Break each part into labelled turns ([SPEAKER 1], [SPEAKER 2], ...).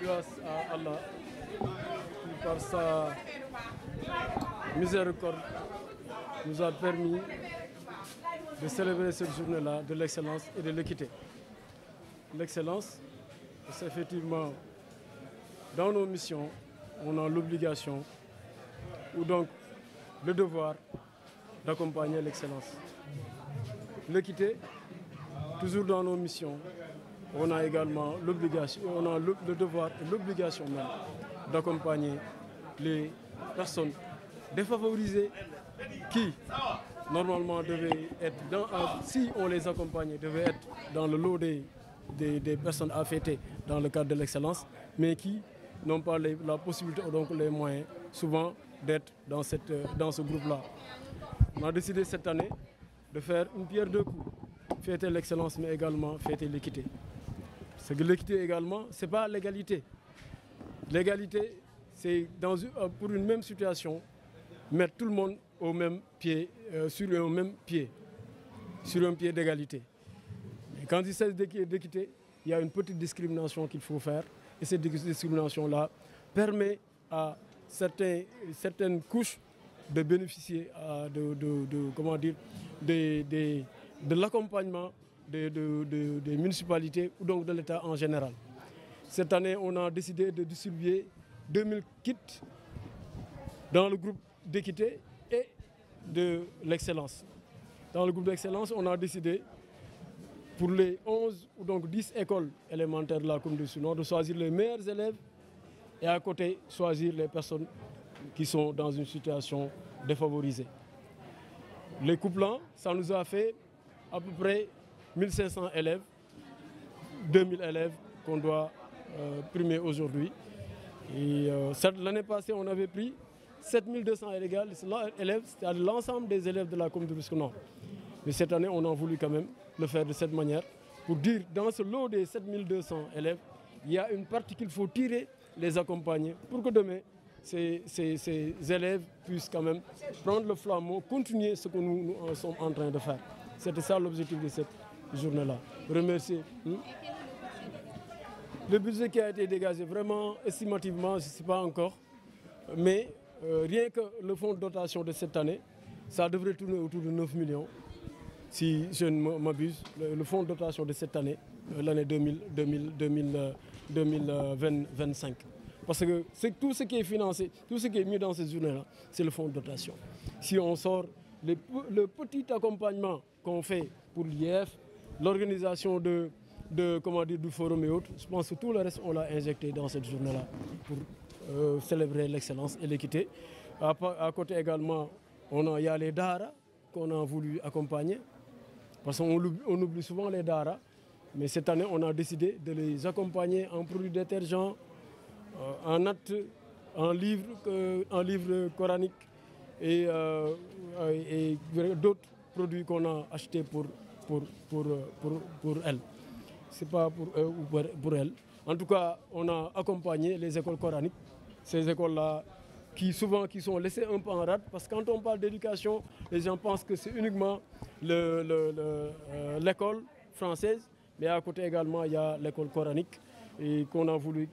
[SPEAKER 1] grâce à Allah qui, par sa miséricorde, nous a permis de célébrer cette journée-là de l'excellence et de l'équité. L'excellence, c'est effectivement dans nos missions, on a l'obligation ou donc le devoir d'accompagner l'excellence. L'équité, toujours dans nos missions, on a également l'obligation, on a le devoir et l'obligation même d'accompagner les personnes défavorisées qui, normalement, devaient être, si on les accompagnait, devaient être dans le lot des personnes affectées dans le cadre de l'excellence, mais qui n'ont pas la possibilité, donc les moyens, souvent, d'être dans ce groupe-là. On a décidé cette année de faire une pierre deux coups, fêter l'excellence, mais également fêter l'équité. Parce que l'équité également, ce n'est pas l'égalité. L'égalité, c'est pour une même situation, mettre tout le monde au même pied, sur un pied d'égalité. Et quand il s'agit d'équité, il y a une petite discrimination qu'il faut faire. Et cette discrimination-là permet à certaines couches de bénéficier de l'accompagnement des municipalités ou donc de l'État en général. Cette année, on a décidé de distribuer 2000 kits dans le groupe d'équité et de l'excellence. Dans le groupe d'excellence, on a décidé pour les 11 ou donc 10 écoles élémentaires de la commune du Sud-Nord de choisir les meilleurs élèves et à côté choisir les personnes qui sont dans une situation défavorisée. Les couplants, ça nous a fait à peu près 1500 élèves, 2000 élèves qu'on doit primer aujourd'hui. Et l'année passée, on avait pris 7200 élèves, c'est-à-dire l'ensemble des élèves de la commune du Sud-Nord. Mais cette année, on a voulu quand même le faire de cette manière pour dire dans ce lot des 7200 élèves, il y a une partie qu'il faut tirer, les accompagner pour que demain, ces élèves puissent quand même prendre le flambeau, continuer ce que nous sommes en train de faire. C'était ça l'objectif de cette journée-là. Remercier. Le budget qui a été dégagé, vraiment, estimativement, je ne sais pas encore, mais rien que le fonds de dotation de cette année, ça devrait tourner autour de 9 millions. Si je ne m'abuse, le fonds de dotation de cette année, l'année 2025. Parce que tout ce qui est financé, tout ce qui est mis dans ces journées-là, c'est le fonds de dotation. Si on sort le petit accompagnement qu'on fait pour l'IEF, l'organisation du forum et autres, je pense que tout le reste, on l'a injecté dans cette journée-là pour célébrer l'excellence et l'équité. À côté également, il y a les Dara qu'on a voulu accompagner. Parce qu'on oublie souvent les Dara, mais cette année, on a décidé de les accompagner en produits détergents, en nattes, en livres coraniques et d'autres produits qu'on a achetés pour elles. Ce n'est pas pour eux ou pour elles. En tout cas, on a accompagné les écoles coraniques, ces écoles-là qui sont laissées un peu en rade, parce que quand on parle d'éducation, les gens pensent que c'est uniquement l'école française, mais à côté également, il y a l'école coranique et qu'on a voulu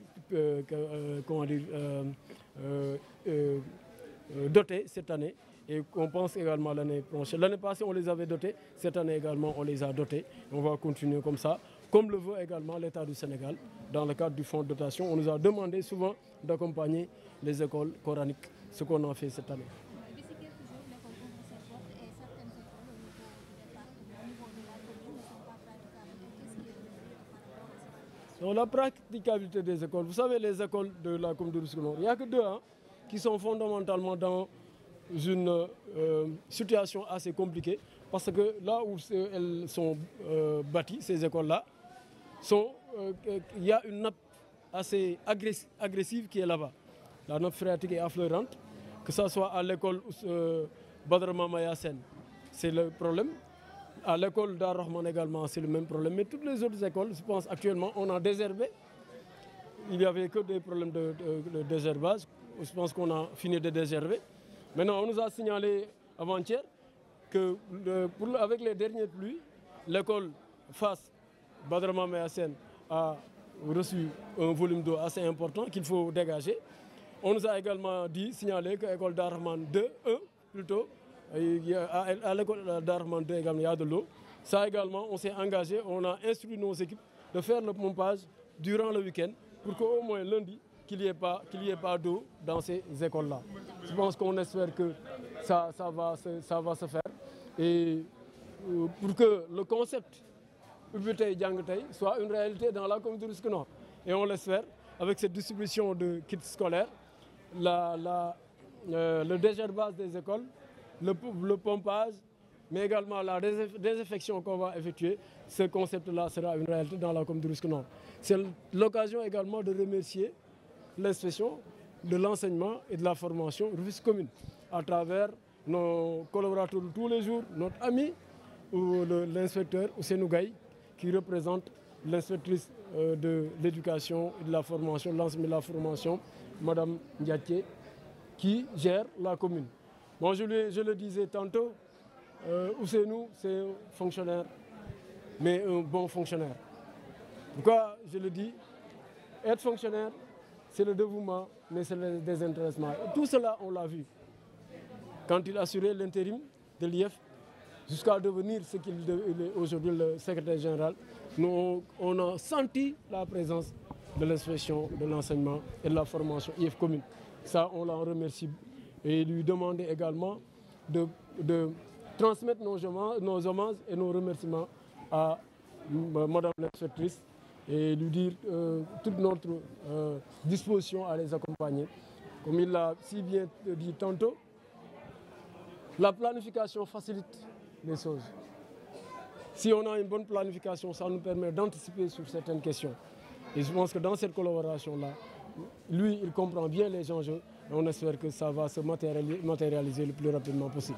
[SPEAKER 1] doter cette année et qu'on pense également l'année prochaine. L'année passée, on les avait dotés, cette année également, on les a dotés. On va continuer comme ça, comme le veut également l'État du Sénégal. Dans le cadre du fonds de dotation, on nous a demandé souvent d'accompagner les écoles coraniques, ce qu'on a fait cette année. Donc, la praticabilité des écoles, vous savez, les écoles de la commune du Sud-Nord, il n'y a que deux qui sont fondamentalement dans une situation assez compliquée, parce que là où elles sont bâties, ces écoles-là, il y a une nappe assez agressive qui est là-bas. La nappe phréatique est affleurante, que ce soit à l'école Badr Mama Yassine, c'est le problème. À l'école d'Ar Rahman également, c'est le même problème. Mais toutes les autres écoles, je pense actuellement, on a désherbé. Il n'y avait que des problèmes de désherbage. Je pense qu'on a fini de désherber. Maintenant, on nous a signalé avant-hier que avec les dernières pluies, l'école face Badr Mama Yassine a reçu un volume d'eau assez important qu'il faut dégager. On nous a également signalé que l'école d'Arman 2, 1 plutôt, à l'école d'Arman 2 également, il y a de l'eau. Ça également, on s'est engagé, on a instruit nos équipes de faire le pompage durant le week-end pour qu'au moins lundi, qu'il n'y ait pas d'eau dans ces écoles-là. Je pense qu'on espère que ça va se faire. Et pour que le concept Ubitei Djangtei soit une réalité dans la commune de Rufisque Nord. Et on l'espère, avec cette distribution de kits scolaires, le désherbage des écoles, le pompage, mais également la désinfection qu'on va effectuer, ce concept-là sera une réalité dans la commune de Rufisque Nord. C'est l'occasion également de remercier l'inspection de l'enseignement et de la formation Rufisque Commune à travers nos collaborateurs de tous les jours, notre ami l'inspecteur Ousseynou Gaye, qui représente l'inspectrice de l'éducation et de la formation, de l'enseignement et de la formation, Madame Ndiaké, qui gère la commune. Bon, je le disais tantôt, Ousseynou, c'est un fonctionnaire, mais un bon fonctionnaire. Pourquoi je le dis? Être fonctionnaire, c'est le dévouement, mais c'est le désintéressement. Et tout cela, on l'a vu. Quand il assurait l'intérim de l'IF, jusqu'à devenir ce qu'il est aujourd'hui, le secrétaire général, nous, on a senti la présence de l'inspection de l'enseignement et de la formation IF commune. Ça, on l'en remercie et lui demander également de transmettre nos hommages et nos remerciements à Madame l'inspectrice et lui dire toute notre disposition à les accompagner. Comme il l'a si bien dit tantôt, la planification facilite les choses. Si on a une bonne planification, ça nous permet d'anticiper sur certaines questions. Et je pense que dans cette collaboration-là, lui, il comprend bien les enjeux et on espère que ça va se matérialiser le plus rapidement possible.